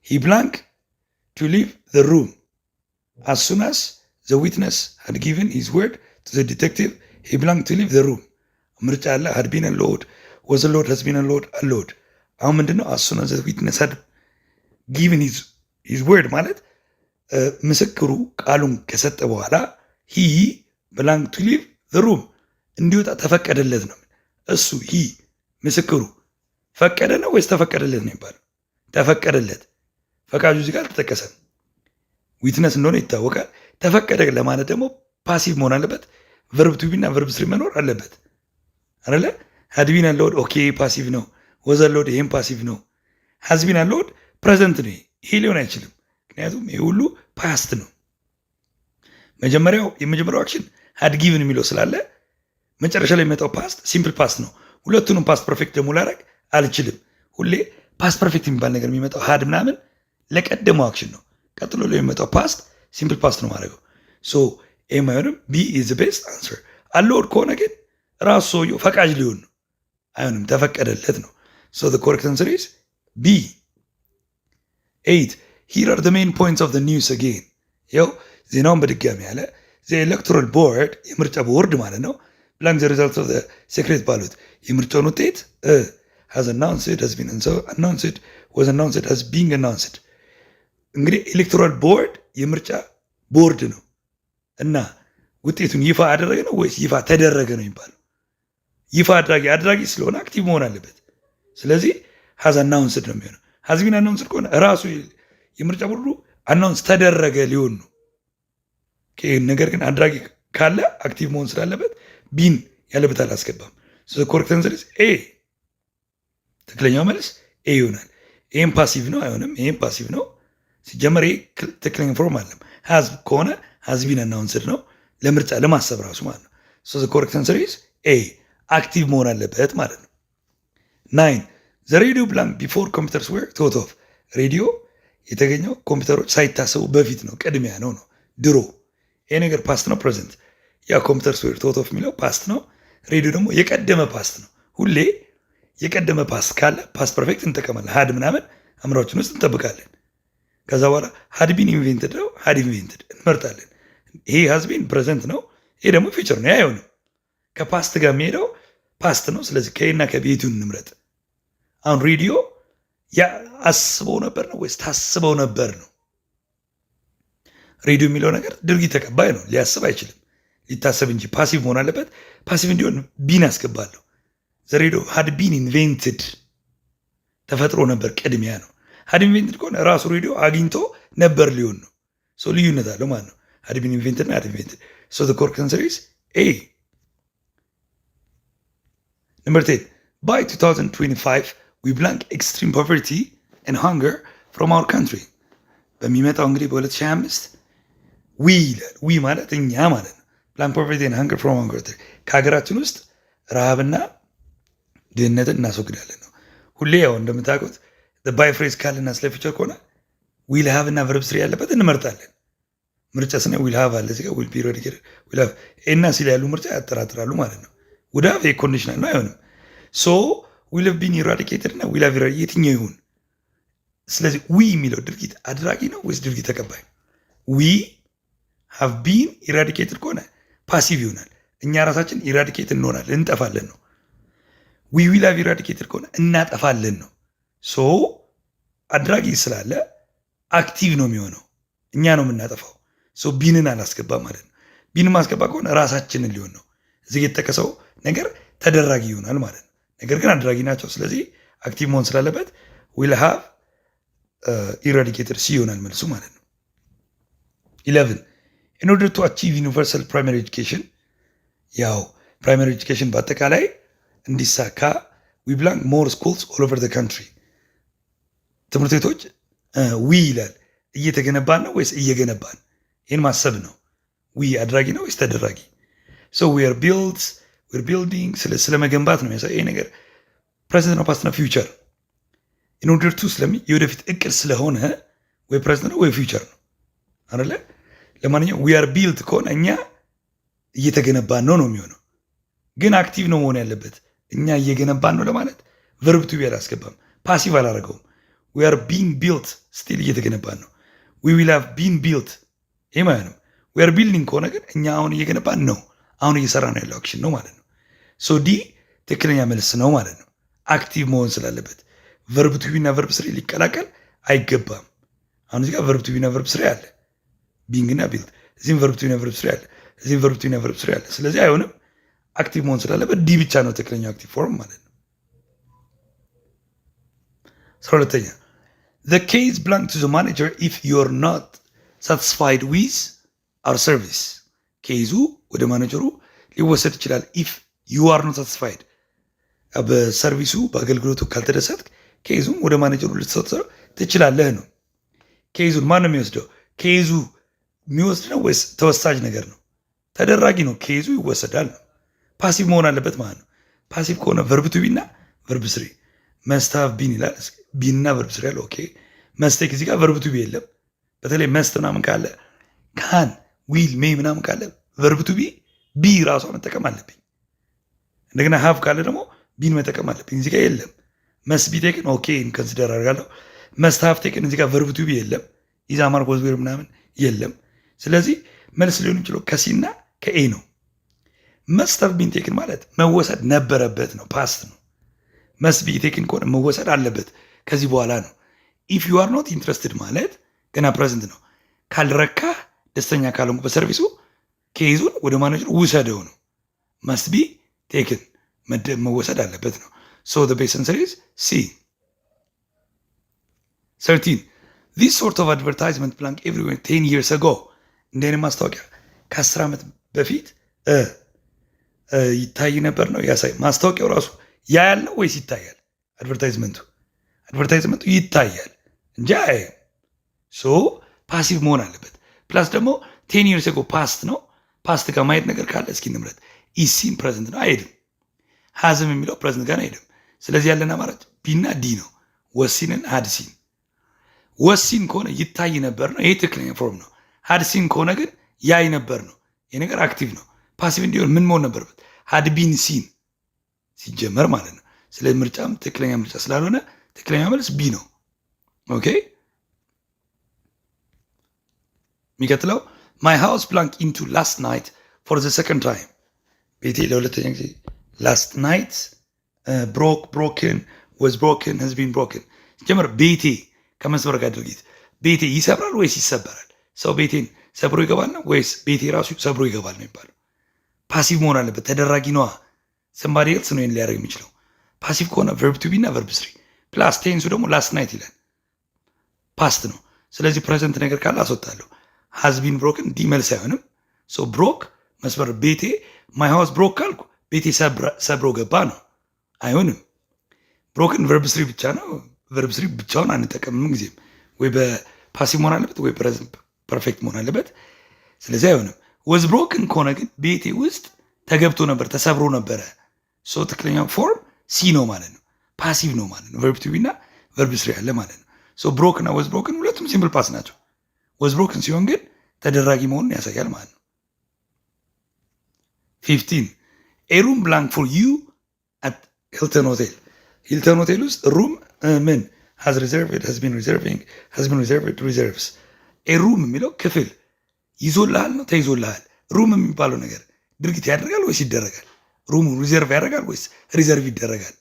he blank to leave the room. As soon as the witness had given his word to the detective he blank to leave the room. ምርጫ አለ። had been allowed, was allowed, has been allowed, allowed። አሁን ምንድነው? as soon as the witness had given his word ማለት ምስክሩ ቃሉን ከሰጠ በኋላ he blank to leave the room እንዲወጣ ተፈቀደለት ነው። እሱ ሂ ምስክሩ ፈቀደ ነው ወይስ ተፈቀደለት ነው የሚባለው? ተፈቀደለት። ፈቃጁ እዚህ ጋር አልተጠቀሰም። ዊትነስ እንደሆነ ይታወቃል። ተፈቀደ ለማለት ደግሞ ፓሲቭ መሆን አለበት። ቨርብ ቱ ቢ እና ቨርብ ስሪ መኖር አለበት አይደለ? ሀድቢን አለወድ ኦኬ ፓሲቭ ነው። ወዘ አለወድ ይሄም ፓሲቭ ነው። ሀዝቢን አለወድ ፕሬዘንት ነው። ይሄ ሊሆን አይችልም፣ ምክንያቱም ይሄ ሁሉ ፓስት ነው። የመጀመሪያው አክሽን ሀድ ጊቭን የሚለው ስላለ መጨረሻ ላይ የሚመጣው ፓስት ሲምፕል ፓስት ነው። ሁለቱንም ፓስት ፐርፌክት ደግሞ ላደርግ አልችልም። ሁሌ ፓስት ፐርፌክት የሚባል ነገር የሚመጣው ሀድ ምናምን ለቀደመው አክሽን ነው። ቀጥሎ ላይ የሚመጣው ፓስት ሲምፕል ፓስት ነው ማድረገው። ሶ ኤም አይሆንም። ቢ ኢዝ ቤስት አንሰር። አለወድ ከሆነ ግን ራሱ ሰውየው ፈቃጅ ሊሆን ነው። አይሆንም፣ ተፈቀደለት ነው። ሶ ዘ ኮሬክት አንሰር ኢዝ ቢ። 8 ሂር አር ዘ ሜን ፖይንትስ ኦፍ ዘ ኒውስ አጌን። ያው ዜናውን በድጋሚ ያለ ዘ ኤሌክቶራል ቦርድ የምርጫ ቦርድ ማለት ነው ብላንክ ዘ ሪዛልት ኦፍ ዘ ሴክሬት ባሎት የምርጫውን ውጤት has announced, has been announced, was announced, has been announced። እንግዲህ ኤሌክቶራል ቦርድ የምርጫ ቦርድ ነው እና ውጤቱን ይፋ አደረገ ነው ወይስ ይፋ ተደረገ ነው የሚባለው? ይፋ አድራጊ ስለሆነ አክቲቭ መሆን አለበት። ስለዚህ has announced ነው የሚሆነው። has been announced ከሆነ ራሱ የምርጫ ቦርዱ አናውንስ ተደረገ ሊሆን ነው። ነገር ግን አድራጊ ካለ አክቲቭ መሆን ስላለበት ቢን ያለበት አላስገባም። ኮሬክት አንሰር ኢዝ ኤ። ትክክለኛው መልስ ኤ ይሆናል። ኤም ፓሲቭ ነው አይሆንም። ኤም ፓሲቭ ነው ሲጀመር። ኤ ትክክለኛ ፎርም አለም። ሃዝ ከሆነ ሃዝ ቢን አናውንስድ ነው ለምርጫ ለማሰብ ራሱ ማለት ነው። ኮሬክት አንሰር ኢዝ ኤ። አክቲቭ መሆን አለበት ማለት ነው። 9 ዘ ሬዲዮ ብላንክ ቢፎር ኮምፒውተርስ ዌር ቶት ኦፍ። ሬዲዮ የተገኘው ኮምፒውተሮች ሳይታሰቡ በፊት ነው፣ ቅድሚያ ነው። ድሮ። ይሄ ነገር ፓስት ነው ፕሬዘንት። ያ ኮምፒውተርስ ዌር ቶት ኦፍ የሚለው ፓስት ነው። ሬዲዮ ደግሞ የቀደመ ፓስት ነው። ሁሌ የቀደመ ፓስት ካለ ፓስት ፐርፌክት እንጠቀማለን። ሀድ ምናምን አእምሯችን ውስጥ እንጠብቃለን። ከዛ በኋላ ሀድ ቢን ኢንቬንትድ ነው፣ ሀድ ኢንቬንትድ እንመርጣለን። ይሄ ሀዝ ቢን ፕሬዘንት ነው። ይሄ ደግሞ ፊቸር ነው። አይሆንም። ከፓስት ጋር የሚሄደው ፓስት ነው። ስለዚህ ከኤና ከቤቱን እንምረጥ። አሁን ሬዲዮ አስበው ነበር ነው ወይስ ታስበው ነበር ነው? ሬዲዮ የሚለው ነገር ድርጊት ተቀባይ ነው። ሊያስብ አይችልም፣ ሊታሰብ እንጂ ፓሲቭ መሆን አለበት። ፓሲቭ እንዲሆን ቢን አስገባለሁ። ዘ ሬዲዮ ሀድ ቢን ኢንቬንትድ ተፈጥሮ ነበር፣ ቅድሚያ ነው። ሀድ ኢንቬንትድ ከሆነ ራሱ ሬዲዮ አግኝቶ ነበር ሊሆን ነው። ልዩነት አለው ማለት ነው። ሀድ ቢን ኢንቬንትድ እና ሀድ ኢንቬንትድ። ዘ ኮሬክት አንሰር ኢዝ ኤ። ነምበር 10 by 2025 we blank extreme poverty and hunger from our country። በሚመጣው እንግዲህ በ2025 ዊ ይላል። ዊ ማለት እኛ ማለት ነው። ፕላን ፖቨርቲ ኤንድ ሃንገር ፍሮም ሃንገር ከሀገራችን ውስጥ ረሃብና ድህነትን እናስወግዳለን ነው። ሁሌ ያው እንደምታውቁት ባይ ፍሬዝ ካልና ስለ ፊቸር ከሆነ ዊል ሃቭ እና ቨርብ ስሪ ያለበት እንመርጣለን። ምርጫ ስነ ዊል ሃቭ አለ እዚህ ጋር ዊል ቢ ኢራዲኬትድ ዊል ሃቭ እና ሲል ያሉ ምርጫ ያጠራጥራሉ ማለት ነው። ውድ ሃቭ ኮንዲሽናል ነው አይሆንም። ሶ ዊል ሃቭ ቢን ኢራዲኬትድ እና ዊል ሃቭ የትኛው ይሁን? ስለዚህ ዊ የሚለው ድርጊት አድራጊ ነው ወይስ ድርጊት ተቀባይ? ዊ ሃቭ ቢን ኢራዲኬትድ ከሆነ ፓሲቭ ይሆናል። እኛ ራሳችን ኢራዲኬት እንሆናለን እንጠፋለን ነው። ዊ ዊል ሃቭ ኢራዲኬትድ ከሆነ እናጠፋለን ነው። ሶ አድራጊ ስላለ አክቲቭ ነው የሚሆነው፣ እኛ ነው የምናጠፋው። ሶ ቢንን አላስገባ ማለት ነው። ቢን ማስገባ ከሆነ ራሳችንን ሊሆን ነው። እዚህ የተጠቀሰው ነገር ተደራጊ ይሆናል ማለት ነው። ነገር ግን አድራጊ ናቸው። ስለዚህ አክቲቭ መሆን ስላለበት ዊል ሃቭ ኢራዲኬትድ ሲ ይሆናል መልሱ ማለት ነው። 11 in order to achieve universal primary education ያው ፕራይመሪ ኤጁኬሽን በአጠቃላይ እንዲሳካ we belong more schools all over the country ትምህርት ቤቶች ዊ ይላል። እየተገነባን ነው ወይስ እየገነባን? ይህን ማሰብ ነው። ዊ አድራጊ ነው ወይስ ተደራጊ? so we are building ስለ መገንባት ነው የሚያሳየው። ይሄ ነገር ፕሬዘንት ነው ፓስት ነው ፊውቸር in order to የወደፊት እቅድ ስለሆነ ወይ ፕሬዘንት ነው ወይ ፊውቸር ነው አይደለ? ለማንኛውም we are built ከሆነ እኛ እየተገነባን ነው የሚሆነው። ግን አክቲቭ ነው መሆን ያለበት። እኛ እየገነባን ነው ለማለት ቨርብ ቱ ቢ አላስገባም፣ ፓሲቭ አላረገውም። we are being built ስቲል እየተገነባን ነው። we will have been built ይሄ ማለት ነው። we are building ከሆነ ግን እኛ አሁን እየገነባን ነው፣ አሁን እየሰራ ነው ያለው አክሽን ነው ማለት ነው። ሶ ዲ ትክክለኛ መልስ ነው ማለት ነው። አክቲቭ መሆን ስላለበት ቨርብ ቱ ቢ እና ቨርብ ስሪ ሊቀላቀል አይገባም። አሁን እዚህ ጋር ቨርብ ቱ ቢ እና ቨርብ ስሪ አለ፣ ቢንግ እና ቢልድ። እዚህም ቨርብ ቱ ቢ እና ቨርብ ስሪ አለ፣ እዚህም ቨርብ ቱ ቢ እና ቨርብ ስሪ አለ። ስለዚህ አይሆንም። አክቲቭ መሆን ስላለበት ዲ ብቻ ነው ትክክለኛው አክቲቭ ፎርም ማለት ነው። 12ኛ the case belongs to the manager if you're not satisfied with our service ኬዙ ወደ ማኔጀሩ ሊወሰድ ይችላል። if you are not satisfied በሰርቪሱ በአገልግሎቱ ካልተደሰትክ ኬዙም ወደ ማኔጀሩ ልትሰጠው ትችላለህ ነው። ኬዙን ማን ነው የሚወስደው? ኬዙ የሚወስድ ነው ወይስ ተወሳጅ ነገር ነው? ተደራጊ ነው። ኬዙ ይወሰዳል ነው። ፓሲቭ መሆን አለበት ማለት ነው። ፓሲቭ ከሆነ ቨርብ ቱ ቢ እና ቨርብ ስሪ መስት ሃቭ ቢን ይላል። ቢን እና ቨርብ ስሪ ያለ ኦኬ። መስቴክ እዚህ ጋር ቨርብ ቱ ቢ የለም። በተለይ መስት ምናምን ካለ ካን ዊል ሜይ ምናምን ካለ ቨርብ ቱ ቢ ቢ ራሷ መጠቀም አለብኝ። እንደገና ሃቭ ካለ ደግሞ ቢን መጠቀም አለብኝ። እዚህ ጋር የለም። መስት ቢ ቴክን ኦኬ ኢንከንሲደር አድርጋለሁ። መስት ሃቭ ቴክን እዚህ ጋር ቨርብ ቱ ቢ የለም። ኢዛ ማርኮስ ዌር ምናምን የለም። ስለዚህ መልስ ሊሆን የሚችለው ከሲ እና ከኤ ነው። መስት ሃቭ ቢን ቴክን ማለት መወሰድ ነበረበት ነው፣ ፓስት ነው። መስት ቢ ቴክን ከሆነ መወሰድ አለበት ከዚህ በኋላ ነው። ኢፍ ዩ አር ኖት ኢንትረስትድ ማለት ገና ፕሬዘንት ነው። ካልረካ ደስተኛ ካልሆንኩ በሰርቪሱ ኬዙን ወደ ማኔጀሩ ውሰደው ነው። መስት ቢ ቴክን መወሰድ አለበት ነው። ሶ the best answer is C. 13 this sort of advertisement belonged everywhere 10 years ago እንደ አይነት ማስታወቂያ ከ10 ዓመት በፊት ይታይ ነበር ነው ያሳይ። ማስታወቂያው ራሱ ያያል ነው ወይስ ይታያል? አድቨርታይዝመንቱ ይታያል እንጂ አያይም። ሶ ፓሲቭ መሆን አለበት። ፕላስ ደግሞ 10 years ago ፓስት ነው። ፓስት ጋር ማየት ነገር ካለ እስኪ እንምረጥ። ኢሲን ፕሬዘንት ነው አይሄድም። ሀዝም የሚለው ፕሬዘንት ጋር አይሄድም። ስለዚህ ያለን አማራጭ ቢና ዲ ነው። ወሲንን ሀድሲን ወሲን ከሆነ ይታይ ነበር ነው። ይሄ ትክክለኛ ፎርም ነው። ሀድሲን ከሆነ ግን ያይ ነበር ነው። ይሄ ነገር አክቲቭ ነው። ፓሲቭ እንዲሆን ምን መሆን ነበረበት? ሀድቢን ሲን ሲጀመር ማለት ነው። ስለዚህ ምርጫም ትክክለኛ ምርጫ ስላልሆነ ትክክለኛ መልስ ቢ ነው። ኦኬ የሚቀጥለው my house plunked into last night for the second time ቤቴ ለሁለተኛ ጊዜ last night broken was broken has been broken ጀመር። ቤቴ ከመስበር ጋር ድርጊት ቤቴ ይሰብራል ወይስ ይሰበራል? ሰው ቤቴን ሰብሮ ይገባል ነው ወይስ ቤቴ ራሱ ሰብሮ ይገባል ነው የሚባለው? ፓሲቭ መሆን አለበት። ተደራጊ ነዋ። somebody else ነው ይሄን ሊያደርግ የሚችለው። ፓሲቭ ከሆነ verb to be እና verb 3 ፕላስ ቴንሱ ደግሞ last night ይላል። ፓስት ነው። ስለዚህ ፕሬዘንት ነገር ካለ አስወጣለሁ። has been broken ዲ መልስ አይሆንም። ሶ ብሮክ መስበር ቤቴ my house broke ካልኩ ቤቴ ሰብሮ ገባ ነው። አይሆንም። ብሮክን verb 3 ብቻ ነው። verb 3 ብቻውን አንጠቀምም ጊዜም ወይ ፓሲቭ መሆን አለበት ወይ ፕሬዘንት ፐርፌክት መሆን አለበት። ስለዚህ አይሆንም። ወዝ ብሮክን ከሆነ ግን ቤቴ ውስጥ ተገብቶ ነበር፣ ተሰብሮ ነበረ። ሶ ትክክለኛ ፎርም ሲ ነው ማለት ነው፣ ፓሲቭ ነው ማለት ነው። ቨርብ ቱ ቢ እና ቨርብ ስሪ ያለ ማለት ነው። ሶ ብሮክ እና ወዝ ብሮክን ሁለቱም ሲምፕል ፓስ ናቸው። ወዝ ብሮክን ሲሆን ግን ተደራጊ መሆኑን ያሳያል ማለት ነው። 15 ኤ ሩም ብላንክ ፎር ዩ አት ሂልተን ሆቴል። ሂልተን ሆቴል ውስጥ ሩም ምን has reserved, has been reserving, has been reserved, reserves። ኤ ሩም የሚለው ክፍል ይዞልሃል ነው ተይዞልሃል። ሩም የሚባለው ነገር ድርጊት ያደርጋል ወይስ ይደረጋል? ሩሙ ሪዘርቭ ያደርጋል ወይስ ሪዘርቭ ይደረጋል?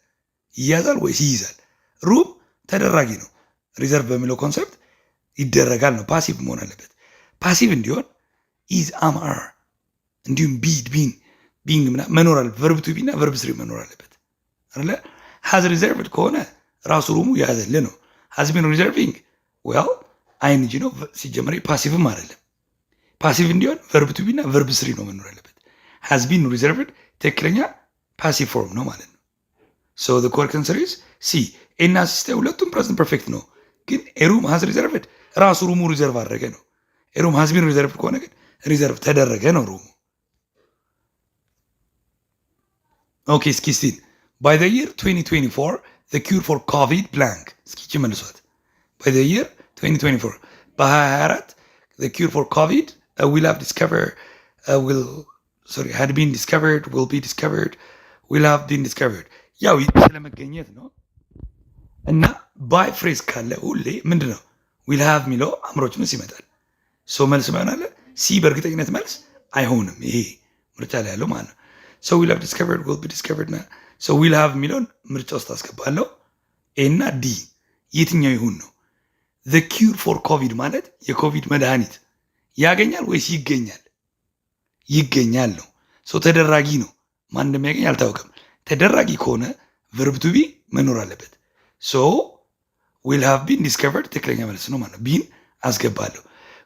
ይያዛል ወይስ ይይዛል? ሩም ተደራጊ ነው። ሪዘርቭ በሚለው ኮንሰፕት ይደረጋል ነው። ፓሲቭ መሆን አለበት። ፓሲቭ እንዲሆን ኢዝ አም አር እንዲሁም ቢድ ቢን ቢንግ ምናምን መኖር አለበት። ቨርብ ቱ ቢ እና ቨርብ ስሪ መኖር አለበት አይደለ? ሃዝ ሪዘርቭድ ከሆነ ራሱ ሩሙ ያዘል ነው። ሃዝ ቢን ሪዘርቪንግ ዌል አይንጂ ነው ሲጀመር፣ ፓሲቭም አይደለም። ፓሲቭ እንዲሆን ቨርብ ቱ ቢ እና ቨርብ ስሪ ነው መኖር አለበት። ሃዝ ቢን ሪዘርቭድ ትክክለኛ ፓሲቭ ፎርም ነው ማለት ነው። ሶ ዘ ኮሬክት አንሰር ኢዝ ሲ። ኤና ሲስተ ሁለቱም ፕሬዘንት ፐርፌክት ነው፣ ግን ኤሩም ሃዝ ሪዘርቭድ ራሱ ሩሙ ሪዘርቭ አደረገ ነው። ኤሩም ሃዝ ቢን ሪዘርቭድ ከሆነ ግን ሪዘርቭ ተደረገ ነው ሩሙ። ኦኬ እስኪ ስቲል ባይ ዘ ይር 2024 the cure for covid blank እስኪ መልሷት። by the year 2024 በ2024 the cure for covid will have discovered had been discovered, will be discovered, will have been discovered። ያው ስለመገኘት ነው እና ባይ ፍሬዝ ካለ ሁሌ ምንድን ነው will have የሚለው አምሮች ምስ ይመጣል። ሶ መልስ ማይሆናለ ሲ በእርግጠኝነት መልስ አይሆንም። ይሄ ምርጫ ላይ ያለው ማለት ነው። so will have discovered, will be discovered ና so will have የሚለውን ምርጫ ውስጥ አስገባለሁ። ኤ እና ዲ የትኛው ይሁን ነው? the cure for covid ማለት የኮቪድ መድኃኒት ያገኛል ወይስ ይገኛል? ይገኛል ነው። ሶ ተደራጊ ነው። ማን እንደሚያገኝ አልታወቀም። ተደራጊ ከሆነ ቨርብ ቱ ቢ መኖር አለበት። ሶ will have been discovered ትክክለኛ መልስ ነው ማለት ነው። ቢን አስገባለሁ።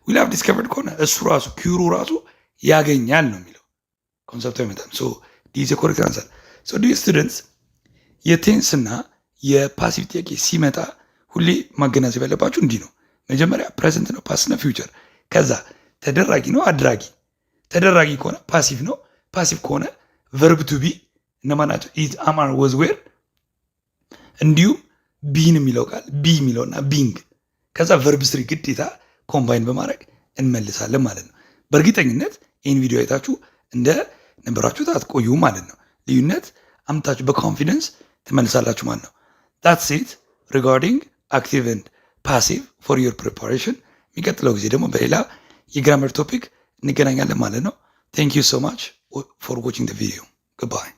will have discovered ከሆነ እሱ ራሱ ኪሩ ራሱ ያገኛል ነው የሚለው ኮንሰፕቱ አይመጣም። ሶ ዲ ኢዝ ኮሬክት አንሰር። ሶ ዲ ስቱደንትስ የቴንስ እና የፓሲቭ ጥያቄ ሲመጣ ሁሌ ማገናዘብ ያለባችሁ እንዲህ ነው። መጀመሪያ ፕሬዘንት ነው፣ ፓስት ነው፣ ፊውቸር። ከዛ ተደራጊ ነው፣ አድራጊ። ተደራጊ ከሆነ ፓሲቭ ነው፣ ፓሲቭ ከሆነ ቨርብ ቱ ቢ እነማን ናቸው? ኢዝ፣ አም፣ አር፣ ወዝ፣ ዌር። እንዲሁም ቢን የሚለው ቃል ቢ የሚለውና ቢንግ። ከዛ ቨርብ ስሪ ግዴታ ኮምባይን በማድረግ እንመልሳለን ማለት ነው። በእርግጠኝነት ይህን ቪዲዮ አይታችሁ እንደ ነበራችሁ አትቆዩ ማለት ነው። ልዩነት አምታችሁ በኮንፊደንስ ትመልሳላችሁ ማለት ነው። that's it regarding active and passive for your preparation። የሚቀጥለው ጊዜ ደግሞ በሌላ የግራመር ቶፒክ እንገናኛለን ማለት ነው። thank you so much for watching the video. Goodbye.